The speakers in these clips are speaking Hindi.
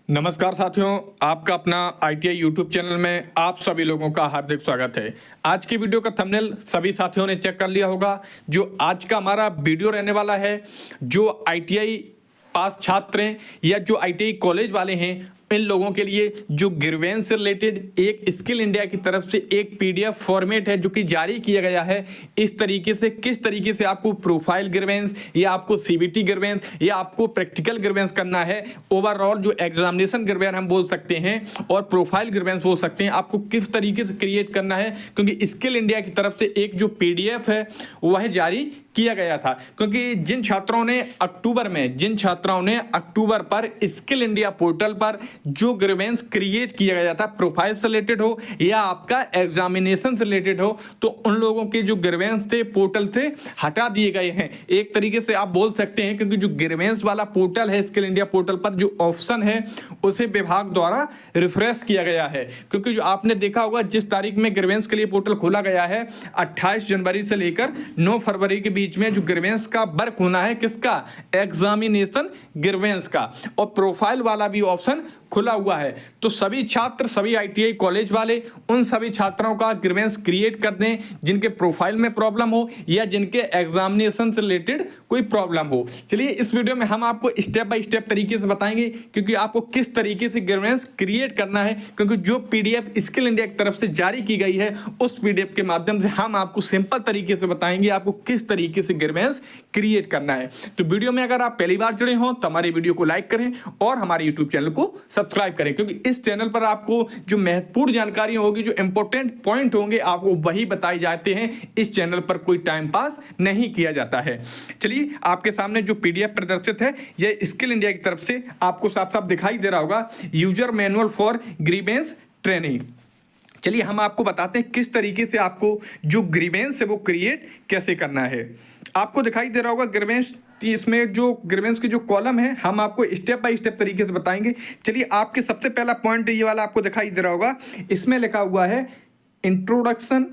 नमस्कार साथियों, आपका अपना ITI यूट्यूब चैनल में आप सभी लोगों का हार्दिक स्वागत है। आज की वीडियो का थंबनेल सभी साथियों ने चेक कर लिया होगा। जो आज का हमारा वीडियो रहने वाला है, जो ITI पास छात्र हैं या जो ITI कॉलेज वाले हैं, इन लोगों के लिए जो ग्रीवेंस से रिलेटेड एक स्किल इंडिया की तरफ से एक PDF फॉर्मेट है जो कि जारी किया गया है। इस तरीके से किस तरीके से आपको प्रोफाइल ग्रीवेंस या आपको CBT ग्रीवेंस या आपको प्रैक्टिकल ग्रीवेंस करना है, ओवरऑल जो एग्जामिनेशन ग्रीवेंस हम बोल सकते हैं और प्रोफाइल ग्रीवेंस बोल सकते हैं, आपको किस तरीके से क्रिएट करना है। क्योंकि स्किल इंडिया की तरफ से एक जो PDF है वह जारी किया गया था। क्योंकि जिन छात्रों ने अक्टूबर पर स्किल इंडिया पोर्टल पर जो ग्रीवेंस क्रिएट किया गया था, प्रोफाइल से रिलेटेड हो या आपका एग्जामिनेशन से रिलेटेड हो, तो उन लोगों के जो ग्रीवेंस थे पोर्टल से हटा दिए गए हैं। एक तरीके से आप बोल सकते हैं, क्योंकि जो ग्रीवेंस वाला पोर्टल है स्किल इंडिया पोर्टल पर जो ऑप्शन है उसे विभाग द्वारा रिफ्रेश किया गया है। क्योंकि जो आपने देखा होगा जिस तारीख में ग्रीवेंस के लिए पोर्टल खोला गया है 28 जनवरी से लेकर 9 फरवरी के बीच में जो ग्रीवेंस का वर्क होना है, किसका, एग्जामिनेशन ग्रीवेंस का, और प्रोफाइल वाला भी ऑप्शन खुला हुआ है। तो सभी छात्र, सभी ITI कॉलेज वाले उन सभी छात्रों का ग्रीवेंस क्रिएट कर दें जिनके प्रोफाइल में प्रॉब्लम हो या जिनके एग्जामिनेशन से रिलेटेड कोई प्रॉब्लम हो। चलिए इस वीडियो में हम आपको स्टेप बाय स्टेप तरीके से बताएंगे क्योंकि आपको किस तरीके से ग्रीवेंस क्रिएट करना है। क्योंकि जो PDF स्किल इंडिया की तरफ से जारी की गई है उस PDF के माध्यम से हम आपको सिंपल तरीके से बताएंगे आपको किस तरीके से ग्रीवेंस क्रिएट करना है। तो वीडियो में अगर आप पहली बार जुड़े हो तो हमारी वीडियो को लाइक करें और हमारे यूट्यूब चैनल को सब्सक्राइब करें, क्योंकि इस चैनल पर आपको जो महत्वपूर्ण जानकारी होगी, जो इंपॉर्टेंट पॉइंट होंगे, आपको वही बताए जाते हैं। इस चैनल पर कोई टाइम पास नहीं किया जाता है। चलिए आपके सामने जो PDF प्रदर्शित है यह स्किल इंडिया की तरफ से आपको साफ साफ दिखाई दे रहा होगा, user manual for grievance training. चलिए हम आपको बताते हैं किस तरीके से आपको जो ग्रीवेंस है वो क्रिएट कैसे करना है। आपको दिखाई दे रहा होगा ग्रीवेंस, इसमें जो ग्रीवेंस की जो कॉलम है हम आपको स्टेप बाय स्टेप तरीके से बताएंगे। चलिए आपके सबसे पहला पॉइंट ये वाला आपको दिखाई दे रहा होगा, इसमें लिखा हुआ है introduction,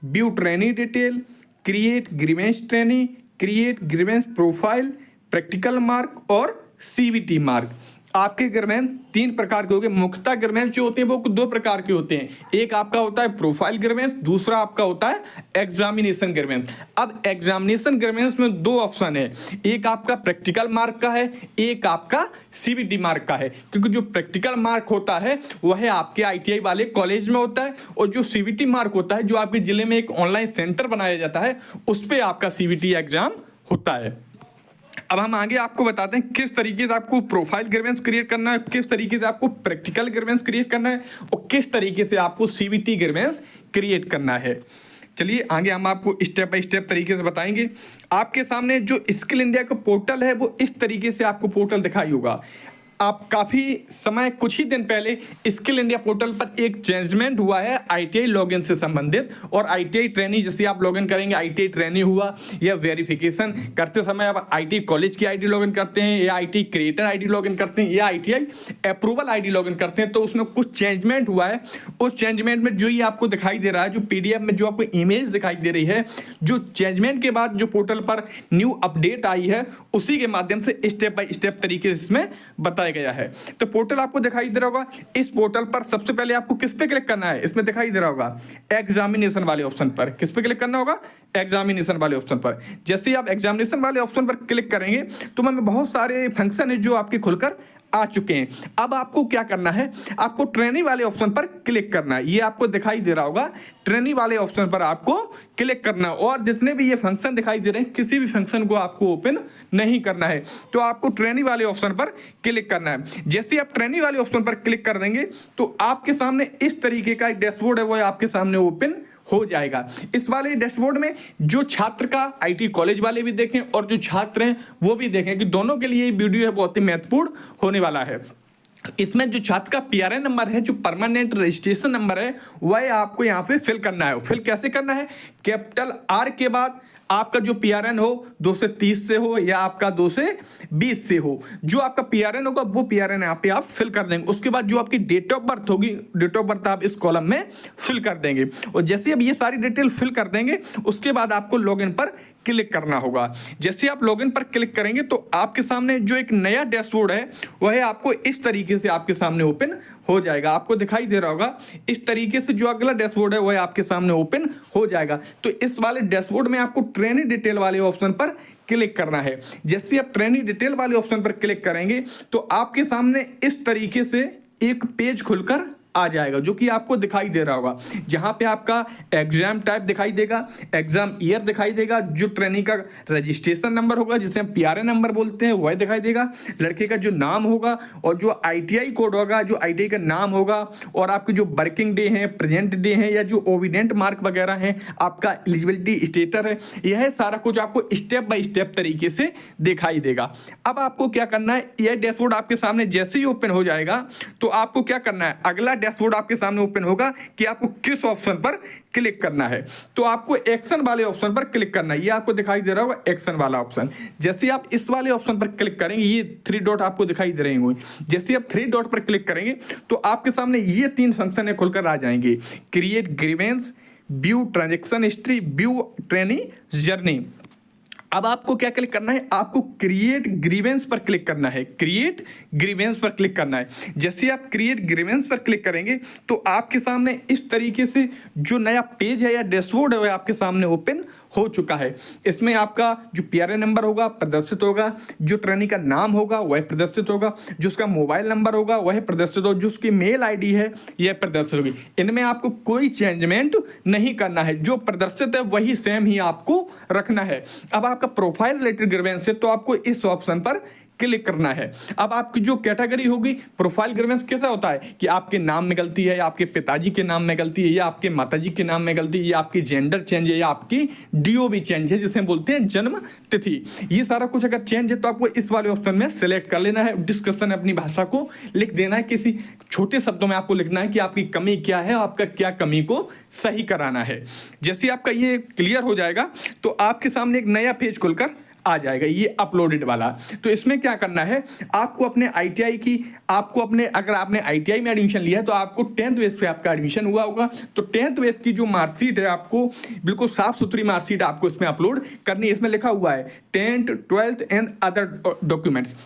view training detail, create grievance training, create grievance profile, practical mark और CBT मार्क। आपके ग्रीवेंस 3 प्रकार के होंगे। मुख्यतः ग्रीवेंस जो होते हैं वो 2 प्रकार के होते हैं। एक आपका होता है प्रोफाइल ग्रीवेंस, दूसरा आपका होता है एग्जामिनेशन ग्रीवेंस। अब एग्जामिनेशन ग्रीवेंस में 2 ऑप्शन है, एक आपका प्रैक्टिकल मार्क का है, एक आपका CBT मार्क का है। क्योंकि जो प्रैक्टिकल मार्क होता है वह आपके ITI वाले कॉलेज में होता है और जो CBT मार्क होता है जो आपके जिले में एक ऑनलाइन सेंटर बनाया जाता है उस पर आपका CBT एग्जाम होता है। अब हम आगे आपको बताते हैं किस तरीके से आपको प्रोफाइल ग्रीवेंस क्रिएट करना है, किस तरीके से आपको प्रैक्टिकल ग्रीवेंस क्रिएट करना है और किस तरीके से आपको CBT ग्रीवेंस क्रिएट करना है। चलिए आगे हम आपको स्टेप बाय स्टेप तरीके से बताएंगे। आपके सामने जो स्किल इंडिया का पोर्टल है वो इस तरीके से आपको पोर्टल दिखाई होगा। आप काफ़ी समय, कुछ ही दिन पहले स्किल इंडिया पोर्टल पर एक चेंजमेंट हुआ है ITI लॉगिन से संबंधित, और ITI ट्रेनी जैसे आप लॉगिन करेंगे ITI ट्रेनी हुआ या वेरिफिकेशन करते समय आप ITI कॉलेज की ID लॉगिन करते हैं या ITI क्रिएटर ID लॉगिन करते हैं या ITI अप्रूवल ID लॉगिन करते हैं, तो उसमें कुछ चेंजमेंट हुआ है। उस चेंजमेंट में जो ये आपको दिखाई दे रहा है, जो PDF में जो आपको इमेज दिखाई दे रही है, जो चेंजमेंट के बाद जो पोर्टल पर न्यू अपडेट आई है उसी के माध्यम से स्टेप बाय स्टेप तरीके से इसमें बताया गया है। तो पोर्टल आपको दिखाई दे रहा होगा। इस पोर्टल पर सबसे पहले आपको किस पे क्लिक करना है, इसमें दिखाई दे रहा होगा एग्जामिनेशन वाले ऑप्शन पर। किस पे क्लिक करना होगा, एग्जामिनेशन वाले ऑप्शन पर। जैसे ही आप एग्जामिनेशन वाले ऑप्शन पर क्लिक करेंगे तो हमें बहुत सारे फंक्शन है जो आपके खुलकर आ चुके हैं। अब आपको क्या करना है, आपको ट्रेनी वाले ऑप्शन पर क्लिक करना है। ये आपको दिखाई दे रहा होगा, ट्रेनी वाले ऑप्शन पर आपको क्लिक करना है और जितने भी ये फंक्शन दिखाई दे रहे हैं किसी भी फंक्शन को आपको ओपन नहीं करना है। तो आपको ट्रेनी वाले ऑप्शन पर क्लिक करना है। जैसे ही आप ट्रेनी वाले ऑप्शन पर क्लिक कर देंगे तो आपके सामने इस तरीके का एक डैशबोर्ड है वो आपके सामने ओपन हो जाएगा। इस वाले डैशबोर्ड में जो छात्र का ITI कॉलेज वाले भी देखें और जो छात्र हैं वो भी देखें कि दोनों के लिए वीडियो है बहुत ही महत्वपूर्ण होने वाला है। इसमें जो छात्र का PRN नंबर है, जो परमानेंट रजिस्ट्रेशन नंबर है, वह आपको यहाँ पे फिल करना है। फिल कैसे करना है, कैपिटल R के बाद आपका जो PRN हो 2 से 30 से हो या आपका 2 से 20 से हो, जो आपका PRN होगा वो PRN यहाँ पे आप फिल कर देंगे। उसके बाद जो आपकी डेट ऑफ बर्थ होगी, डेट ऑफ बर्थ आप इस कॉलम में फिल कर देंगे और जैसे अब ये सारी डिटेल फिल कर देंगे उसके बाद आपको लॉगिन पर क्लिक करना होगा। जैसे आप लॉगिन पर क्लिक करेंगे तो आपके सामने जो एक नया डैशबोर्ड है वह आपको इस तरीके से आपके सामने ओपन हो जाएगा। आपको दिखाई दे रहा होगा इस तरीके से जो अगला डैशबोर्ड है वह आपके सामने ओपन हो जाएगा। तो इस वाले डैशबोर्ड में आपको ट्रेनिंग डिटेल वाले ऑप्शन पर क्लिक करना है। जैसे आप ट्रेनिंग डिटेल वाले ऑप्शन पर क्लिक करेंगे तो आपके सामने इस तरीके से एक पेज खुलकर आ जाएगा जो कि आपको दिखाई दे रहा होगा। जहां पे आपका एग्जाम टाइप दिखाई देगा, एग्जाम ईयर दिखाई देगा, जो ट्रेनिंग का रजिस्ट्रेशन नंबर होगा जिसे हम पीआरए नंबर बोलते हैं वह दिखाई देगा, लड़के का जो नाम होगा और जो आईटीआई कोड होगा, जो आईटीआई का नाम होगा, और आपके जो वर्किंग डे है, प्रेजेंट डे है या जो ओविडेंट मार्क वगैरह है, आपका एलिजिबिलिटी स्टेटस है, यह सारा कुछ आपको स्टेप बाय स्टेप तरीके से दिखाई देगा। अब आपको क्या करना है, यह डैशबोर्ड आपके सामने जैसे ही ओपन हो जाएगा तो आपको क्या करना है, अगला डैशबोर्ड आपके सामने ओपन होगा कि आपको किस ऑप्शन पर क्लिक करना है। तो आपको एक्शन वाले ऑप्शन पर क्लिक करना है। ये आपको दिखाई दे रहा होगा एक्शन वाला ऑप्शन। जैसे आप इस वाले ऑप्शन पर क्लिक करेंगे, ये 3 डॉट आपको दिखाई दे रहे होंगे, जैसे आप 3 डॉट पर क्लिक करेंगे तो आपके सामने ये 3 फंक्शन खुलकर आ जाएंगे, create grievance, view transaction history, view training journey. अब आपको क्या क्लिक करना है, आपको क्रिएट ग्रीवेंस पर क्लिक करना है, क्रिएट ग्रीवेंस पर क्लिक करना है। जैसे आप क्रिएट ग्रीवेंस पर क्लिक करेंगे तो आपके सामने इस तरीके से जो नया पेज है या डैशबोर्ड है वह आपके सामने ओपन हो चुका है। इसमें आपका जो पीआरए नंबर होगा प्रदर्शित होगा, जो ट्रेनिंग का नाम होगा वह प्रदर्शित होगा, जो उसका मोबाइल नंबर होगा वह प्रदर्शित होगा, जो उसकी मेल आईडी है यह प्रदर्शित होगी। इनमें आपको कोई चेंजमेंट नहीं करना है, जो प्रदर्शित है वही सेम ही आपको रखना है। अब आपका प्रोफाइल रिलेटेड ग्रीवेंस है तो आपको इस ऑप्शन पर क्लिक करना है। अब आपकी जो कैटेगरी होगी, प्रोफाइल ग्रीवेंस कैसा होता है कि आपके नाम में गलती है या आपके पिताजी के नाम में गलती है या आपके माताजी के नाम में गलती है या आपकी जेंडर चेंज है या आपकी डीओबी चेंज है जिसे बोलते हैं जन्म तिथि, ये सारा कुछ अगर चेंज है तो आपको इस वाले ऑप्शन में सेलेक्ट कर लेना है। डिस्क्रिप्शन अपनी भाषा को लिख देना है, किसी छोटे शब्दों में आपको लिखना है कि आपकी कमी क्या है, आपका क्या कमी को सही कराना है। जैसे आपका ये क्लियर हो जाएगा तो आपके सामने एक नया पेज खुलकर आ जाएगा, ये अपलोडेड वाला। तो इसमें क्या करना है, आपको अपने आईटीआई की, आपको अपने, अगर आपने आईटीआई में एडमिशन लिया है तो आपको 10th बेस पे आपका एडमिशन हुआ होगा, तो 10th बेस की जो मार्कशीट है आपको बिल्कुल साफ सुथरी मार्कशीट आपको इसमें अपलोड करनी है। इसमें लिखा हुआ है 10th 12th and other documents.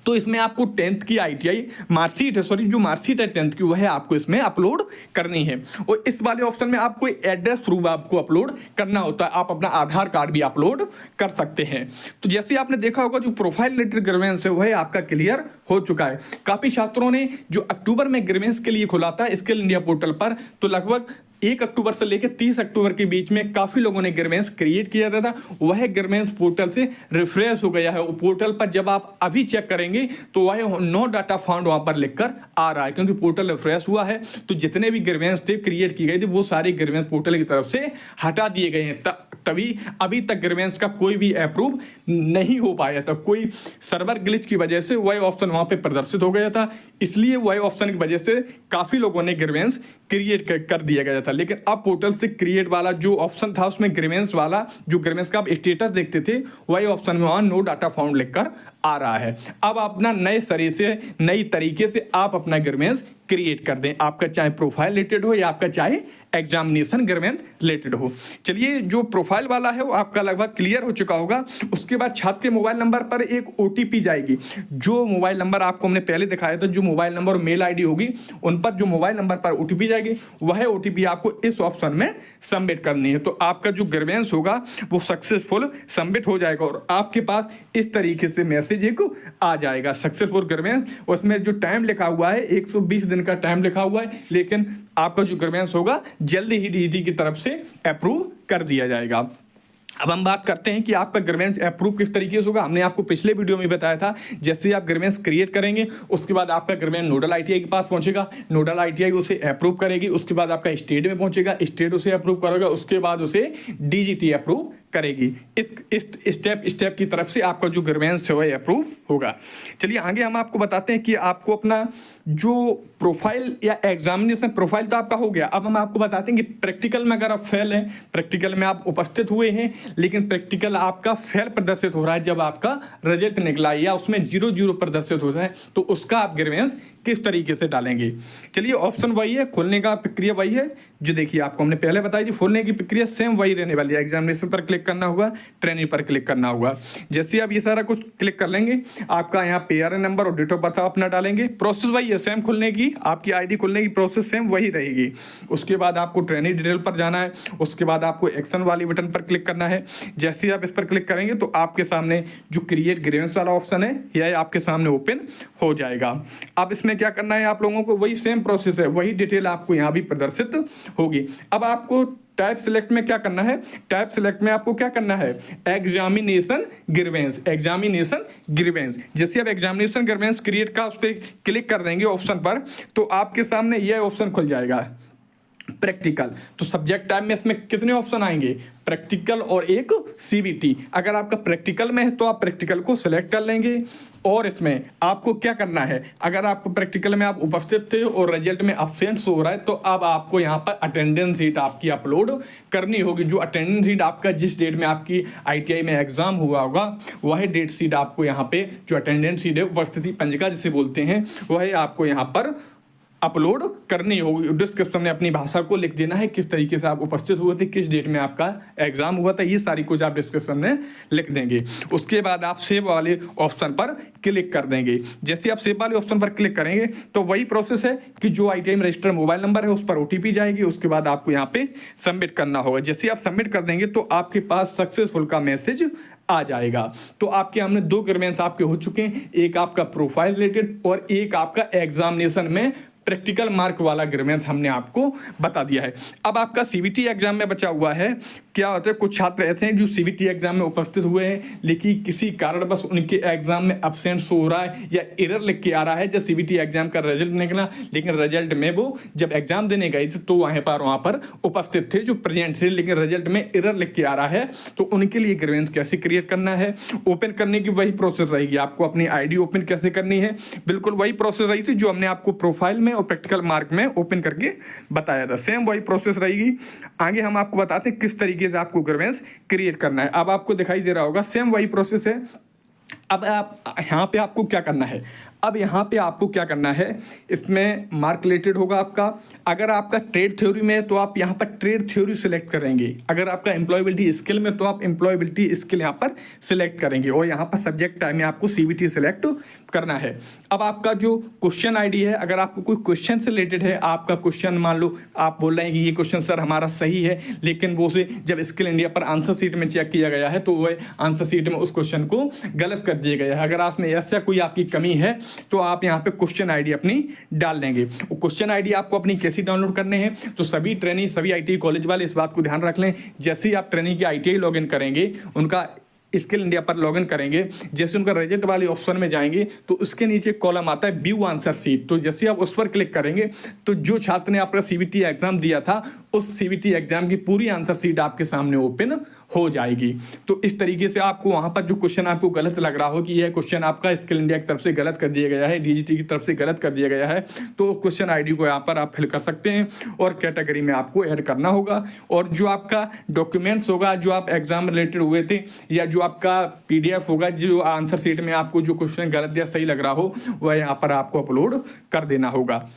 तो इसमें आपको 10th की आईटीआई मार्कशीट है, सॉरी जो मार्कशीट है 10th की वह आपको इसमें अपलोड करनी है। और इस वाले ऑप्शन में आपको एड्रेस प्रूफ आपको अपलोड करना होता है, आप अपना आधार कार्ड भी अपलोड कर सकते हैं। तो जैसे आपने देखा होगा जो प्रोफाइल रिलेटेड ग्रीवेंस है वह आपका क्लियर हो चुका है। काफ़ी छात्रों ने जो अक्टूबर में ग्रीवेंस के लिए खोला था स्किल इंडिया पोर्टल पर, तो लगभग 1 अक्टूबर से लेकर 30 अक्टूबर के बीच में काफ़ी लोगों ने ग्रीवेंस क्रिएट किया था, वह ग्रीवेंस पोर्टल से रिफ्रेश हो गया है। वो पोर्टल पर जब आप अभी चेक करेंगे तो वह नो डाटा फाउंड वहाँ पर लिखकर आ रहा है, क्योंकि पोर्टल रिफ्रेश हुआ है। तो जितने भी ग्रीवेंस थे क्रिएट की गई थी वो सारे ग्रीवेंस पोर्टल की तरफ से हटा दिए गए हैं। तभी अभी तक ग्रीवेंस का कोई भी अप्रूव नहीं हो पाया था, कोई सर्वर ग्लिच की वजह से वह ऑप्शन वहाँ पे प्रदर्शित हो गया था, इसलिए वह ऑप्शन की वजह से काफ़ी लोगों ने ग्रीवेंस क्रिएट कर दिया गया था। लेकिन अब पोर्टल से क्रिएट वाला जो ऑप्शन था उसमें ग्रीवेंस वाला, जो ग्रीवेंस का आप स्टेटस देखते थे वही ऑप्शन में वहाँ नो डाटा फाउंड लिखकर आ रहा है। अब अपना नए सरे से नई तरीके से आप अपना ग्रीवेंस क्रिएट कर दें, आपका चाहे प्रोफाइल रिलेटेड हो या आपका चाहे एग्जामिनेशन ग्रीवेंस रिलेटेड हो। चलिए, जो प्रोफाइल वाला है वो आपका लगभग क्लियर हो चुका होगा। उसके बाद छात्र के मोबाइल नंबर पर एक ओटीपी जाएगी, जो मोबाइल नंबर आपको हमने पहले दिखाया था, जो मोबाइल नंबर और मेल आईडी होगी उन पर जो मोबाइल नंबर पर ओटीपी जाएगी, वह ओटीपी आपको इस ऑप्शन में सबमिट करनी है। तो आपका जो ग्रीवेंस होगा वो सक्सेसफुल सबमिट हो जाएगा और आपके पास इस तरीके से मैसेज एक आ जाएगा, सक्सेसफुल ग्रीवेंस। उसमें जो टाइम लिखा हुआ है 120 दिन का टाइम लिखा हुआ है, लेकिन आपका जो ग्रीवेंस होगा जल्दी ही डीजीटी की तरफ से अप्रूव कर दिया जाएगा। अब हम बात करते हैं कि आपका ग्रीवेंस अप्रूव किस तरीके से होगा। हमने आपको पिछले वीडियो में बताया था, जैसे आप ग्रीवेंस क्रिएट करेंगे उसके बाद आपका ग्रीवेंस नोडल आईटीआई के पास पहुंचेगा, नोडल आईटीआई उसे अप्रूव करेगी, उसके बाद आपका स्टेट में पहुंचेगा, स्टेट उसे अप्रूव करेगा, उसके बाद उसे डीजीटी अप्रूव करेगी। इस स्टेप की तरफ से आपका जो ग्रीवेंस है वह अप्रूव होगा। चलिए आगे हम आपको बताते हैं कि आपको अपना जो प्रोफाइल या एग्जामिनेशन प्रोफाइल तो आपका हो गया। अब हम आपको बताते हैं कि प्रैक्टिकल में अगर आप फेल हैं, प्रैक्टिकल में आप उपस्थित हुए हैं लेकिन प्रैक्टिकल आपका फेल प्रदर्शित हो रहा है, जब आपका रिजल्ट निकला या उसमें 0-0 प्रदर्शित हो जाए तो उसका आप ग्रीवेंस किस तरीके से डालेंगे। चलिए, ऑप्शन वही है, खोलने का प्रक्रिया वही है जो देखिए आपको हमने पहले बताई थी। खोलने की प्रक्रिया सेम वही रहने वाली है। एग्जामिनेशन पर क्लिक क्लिक करना होगा, ट्रेनिंग पर क्लिक करना होगा। जैसे आप ये सारा कुछ क्लिक कर लेंगे, आपका यहाँ PRN नंबर और डेट ऑफ बर्थ अपना डालेंगे। प्रोसेस वही है, सेम खुलने की, आपकी ID खुलने की प्रोसेस सेम वही रहेगी। उसके बाद आपको ट्रेनिंग डिटेल पर जाना है, उसके बाद आपको एक्शन वाली बटन पर क्लिक करना है। जैसे ही आप इस पर क्लिक करेंगे तो आपके सामने जो क्रिएट ग्रीवेंस वाला ऑप्शन है यह आपके सामने ओपन हो जाएगा। अब इसमें क्या करना है आप लोगों को, वही सेम प्रोसेस है, वही डिटेल आपको यहाँ भी प्रदर्शित होगी। अब आपको टाइप सिलेक्ट में क्या करना है, टाइप सिलेक्ट में आपको क्या करना है, एग्जामिनेशन ग्रीवेंस, एग्जामिनेशन ग्रीवेंस। जैसे आप एग्जामिनेशन ग्रीवेंस क्रिएट का उस पर क्लिक कर देंगे ऑप्शन पर, तो आपके सामने यह ऑप्शन खुल जाएगा, प्रैक्टिकल। तो सब्जेक्ट टाइप में इसमें कितने ऑप्शन आएंगे, प्रैक्टिकल और एक CBT। अगर आपका प्रैक्टिकल में है तो आप प्रैक्टिकल को सिलेक्ट कर लेंगे। और इसमें आपको क्या करना है, अगर आपको प्रैक्टिकल में आप उपस्थित थे और रिजल्ट में एब्सेंट हो रहा है तो अब आपको यहाँ पर अटेंडेंस शीट आपकी अपलोड करनी होगी। जो अटेंडेंस शीट आपका जिस डेट में आपकी ITI में एग्जाम हुआ होगा वह डेट शीट आपको यहाँ पे, जो अटेंडेंस शीट है, उपस्थिति पंजिका जिसे बोलते हैं, वह आपको यहाँ पर अपलोड करनी होगी। डिस्क्रिप्शन में अपनी भाषा को लिख देना है, किस तरीके से आप उपस्थित हुए थे, किस डेट में आपका एग्जाम हुआ था, ये सारी कुछ आप डिस्क्रिप्शन में लिख देंगे। उसके बाद आप सेव वाले ऑप्शन पर क्लिक कर देंगे। जैसे आप सेव वाले ऑप्शन पर क्लिक करेंगे तो वही प्रोसेस है कि जो ITI में रजिस्टर्ड मोबाइल नंबर है उस पर OTP जाएगी। उसके बाद आपको यहाँ पे सबमिट करना होगा। जैसे आप सबमिट कर देंगे तो आपके पास सक्सेसफुल का मैसेज आ जाएगा। तो आपके हमने 2 ग्रीवेंस आपके हो चुके हैं, एक आपका प्रोफाइल रिलेटेड और एक आपका एग्जामिनेशन में प्रैक्टिकल मार्क वाला ग्रीवेंस हमने आपको बता दिया है। अब आपका CBT एग्जाम में बचा हुआ है। क्या होता है, कुछ छात्र ऐसे हैं जो CBT एग्जाम में उपस्थित हुए हैं लेकिन किसी कारणवश उनके एग्जाम में एब्सेंट हो रहा है या एरर लिख के आ रहा है। जब CBT एग्जाम का रिजल्ट निकला लेकिन रिजल्ट में वो जब एग्जाम देने गए थे तो वहाँ पर उपस्थित थे, जो प्रेजेंट थे, लेकिन रिजल्ट में एरर लिख के आ रहा है। तो उनके लिए ग्रीवेंस कैसे क्रिएट करना है, ओपन करने की वही प्रोसेस रहेगी। आपको अपनी ID ओपन कैसे करनी है, बिल्कुल वही प्रोसेस रही थी जो हमने आपको प्रोफाइल में और प्रैक्टिकल मार्क में ओपन करके बताया था, सेम वही प्रोसेस रहेगी। आगे हम आपको बताते हैं किस तरीके से आपको ग्रीवेंस क्रिएट करना है। अब आपको दिखाई दे रहा होगा सेम वही प्रोसेस है। अब आप यहाँ पे आपको क्या करना है, अब यहाँ पे आपको क्या करना है, इसमें मार्क रिलेटेड होगा आपका। अगर आपका ट्रेड थ्योरी में है तो आप यहाँ पर ट्रेड थ्योरी सिलेक्ट करेंगे। अगर आपका एम्प्लॉयबिलिटी स्किल में तो आप एम्प्लॉयबिलिटी स्किल यहाँ पर सिलेक्ट करेंगे। और यहाँ पर सब्जेक्ट टाइम में आपको CBT सिलेक्ट करना है। अब आपका जो क्वेश्चन ID है, अगर आपको कोई क्वेश्चन से रिलेटेड है, आपका क्वेश्चन मान लो आप बोल रहे हैं कि ये क्वेश्चन सर हमारा सही है, लेकिन वो से जब स्किल इंडिया पर आंसर शीट में चेक किया गया है तो वह आंसर शीट में उस क्वेश्चन को गलत कर दिया गया है। अगर आप में ऐसा कोई आपकी कमी है तो आप यहाँ पे क्वेश्चन ID अपनी डाल देंगे। क्वेश्चन ID आपको अपनी कैसे डाउनलोड करने हैं, तो सभी ट्रेनिंग, सभी ITI कॉलेज वाले इस बात को ध्यान रख लें। जैसे ही आप ट्रेनिंग की ITI लॉगिन करेंगे, उनका स्किल इंडिया पर लॉगिन करेंगे, जैसे उनका रिजल्ट वाले ऑप्शन में जाएंगे तो उसके नीचे कॉलम आता है व्यू आंसर शीट। तो जैसे आप उस पर क्लिक करेंगे तो जो छात्र ने आपका CBT एग्जाम दिया था उस CBT एग्जाम की पूरी आंसर शीट आपके सामने ओपन हो जाएगी। तो इस तरीके से आपको वहां पर जो क्वेश्चन आपको गलत लग रहा हो कि यह क्वेश्चन आपका स्किल इंडिया की तरफ से गलत कर दिया गया है, DGT की तरफ से गलत कर दिया गया है, तो क्वेश्चन ID को यहाँ पर आप फिल कर सकते हैं और कैटेगरी में आपको ऐड करना होगा। और जो आपका डॉक्यूमेंट्स होगा, जो आप एग्जाम रिलेटेड हुए थे, या जो आपका PDF होगा, जो आंसर शीट में आपको जो क्वेश्चन गलत या सही लग रहा हो वह यहाँ पर आपको अपलोड कर देना होगा।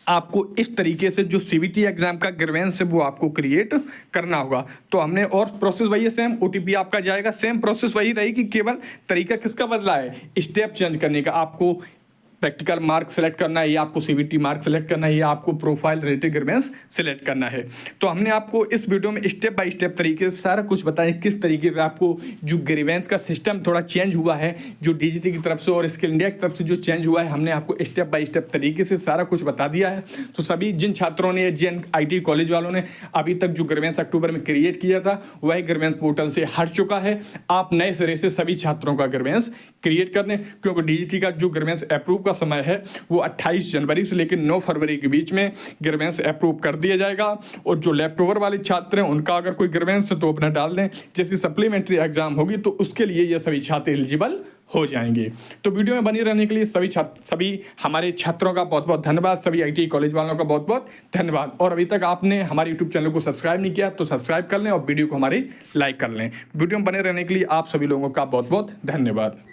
आपको इस तरीके से जो CBT एग्जाम का ग्रीवेंस है वो आपको क्रिएट करना होगा। तो हमने, और प्रोसेस वही है, सेम OTP आपका जाएगा, सेम प्रोसेस वही रहेगी, केवल तरीका किसका बदला है, स्टेप चेंज करने का। आपको प्रैक्टिकल मार्क सेलेक्ट करना है या आपको CBT मार्क सेलेक्ट करना है या आपको प्रोफाइल रिलेटेड ग्रीवेंस सेलेक्ट करना है। तो हमने आपको इस वीडियो में स्टेप बाय स्टेप तरीके से सारा कुछ बताया किस तरीके से आपको जो ग्रीवेंस का सिस्टम थोड़ा चेंज हुआ है, जो DGT की तरफ से और स्किल इंडिया की तरफ से जो चेंज हुआ है, हमने आपको स्टेप बाय स्टेप तरीके से सारा कुछ बता दिया है। तो सभी जिन छात्रों ने, जिन ITI कॉलेज वालों ने अभी तक जो ग्रीवेंस अक्टूबर में क्रिएट किया था वह ग्रीवेंस पोर्टल से हट चुका है। आप नए सिरे से सभी छात्रों का ग्रीवेंस क्रिएट कर दें, क्योंकि DGT का जो ग्रीवेंस अप्रूव का समय है वो 28 जनवरी से लेकर 9 फरवरी के बीच में ग्रीवेंस अप्रूव कर दिया जाएगा। और जो लेफ्ट ओवर वाले छात्र हैं उनका अगर कोई ग्रीवेंस है तो अपना डाल दें। जैसे सप्लीमेंट्री एग्जाम होगी तो उसके लिए ये सभी छात्र एलिजिबल हो जाएंगे। तो वीडियो में बने रहने के लिए सभी हमारे छात्रों का बहुत बहुत धन्यवाद, सभी ITI कॉलेज वालों का बहुत बहुत धन्यवाद। और अभी तक आपने हमारे YouTube चैनल को सब्सक्राइब नहीं किया तो सब्सक्राइब कर लें और वीडियो को हमारे लाइक कर लें। वीडियो में बने रहने के लिए आप सभी लोगों का बहुत बहुत धन्यवाद।